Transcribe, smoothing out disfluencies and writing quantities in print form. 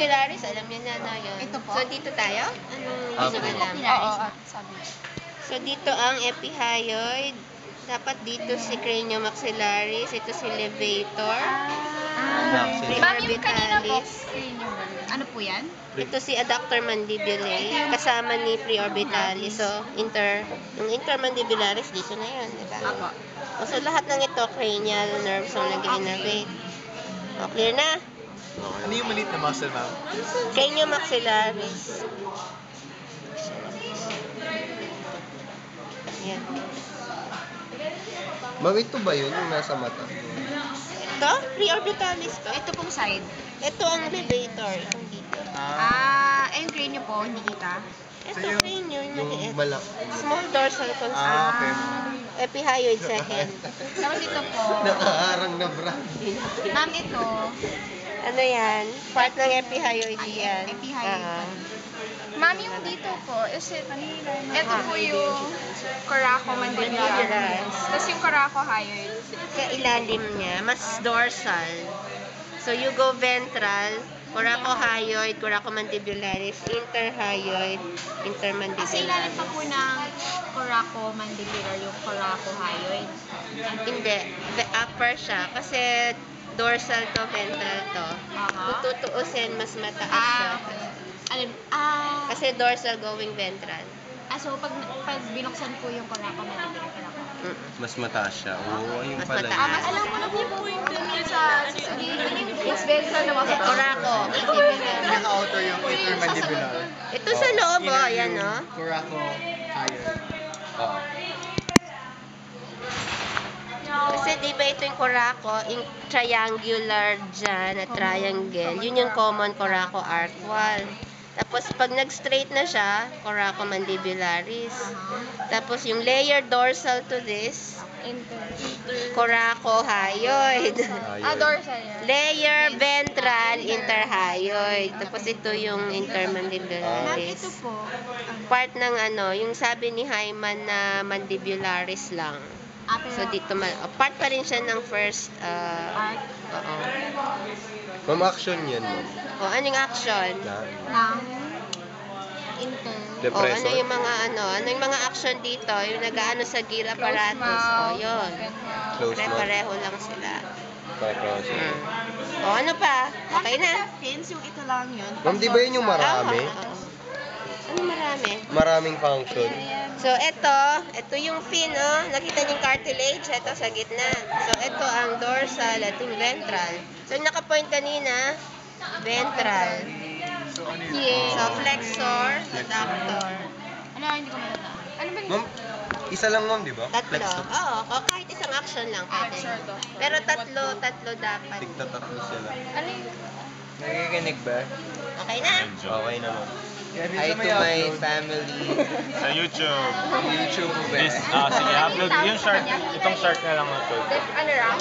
Ocularis, alam niyo na yun. Ito po? So, dito tayo? Anong gusto mo alam? Oo, sabi. So, dito ang epihyoid. Dapat dito si craniomaxillaris. Ito si levator. Ma'am, yung kanina po, Preorbitalis. ano po yan? Ito si adductor mandibulae. Kasama ni preorbitalis. So, yung intermandibularis, dito na yun. Diba? Apo. So, lahat ng ito, cranial nerves ang nag-innervate. O, clear na? Ano yung maliit na muscle, ma'am? Craniomaxillaris. Yan. Ma'am, ito ba yun yung nasa mata? Ito, preorbitalis to. Ito pong side. Ito ang levator. Itong dito. Yung crane po, hindi kita. Ito, So, yung- cranial, yung Yung maliit. balak. Small dorsal constriction. Okay. Epihyoid second. Tapos ito po, Nakaharang na brand. ma'am, ito, Ano yan? Part ng epihyoid yan. Epihyoid. Ma'am, yung dito po, is it, ito po yung coracomandibular. Mandibular. Tapos yung coracohyoid. Sa ilalim niya, mas dorsal. So, you go ventral, coracohyoid, coracomandibularis, interhyoid, kasi ilalim intermandibularis. pa po ng coracomandibular yung coracohyoid. Hindi. Upper siya. Kasi dorsal to, ventral to. Kung tutuusin, mas mataas siya. Kasi dorsal going ventral. So pag binuksan po yung coracomandibular, Mas mataas siya. Oo, yung Mas pala. mataas. alam niyo po yung ganyan sa is ventral na Kasi coraco. Naka-author yung intermandibular. Ito sa loob, oh. Ayan, no? Coraco higher. Oo. Kasi di ba ito yung coraco, yung triangular dyan, na triangle, yun yung common coraco arc wall. Tapos pag nag-straight na siya, coracomandibularis. Tapos yung layer dorsal to this, coracohyoid. Dorsal yan. Layer ventral, interhyoid. Tapos ito yung Ma'am, intermandibularis. ito po, Part ng ano, yung sabi ni Hyman na mandibularis lang. So dito, part pa rin siya ng first, oo. Ma'am, action yan, ma'am. O, anong action? Na, ng inter. O, depressor. ano yung mga action dito? Yung nag-aano sa gear apparatus. O, yun. Close mouth. Pare-pareho lang sila. Precaution. O, ano pa? Okay na? Fins, yung ito lang yun. Ma'am, di ba yun yung marami? Oo. Ano marami? Maraming function. So, ito yung fin, oh. Nakita niyo yung cartilage? Ito sa gitna. So, ito ang dorsal at yung ventral. So, yung nakapoint kanina, ventral. So, ano yun? So, flexor, adductor. Ano, hindi ko matanda. Ano ba Ma'am, isa lang, ma'am, di ba? Tatlo. Flexor. Oo, kahit isang action lang pwede. Pero tatlo dapat. Tigtatatlo sila. Ano yung... Nakikinig ba? Okay na? Okay naman. Hi to my family. Sa YouTube. YouTube ba? Sige, upload yung short. Itong short na lang ito. Ano lang?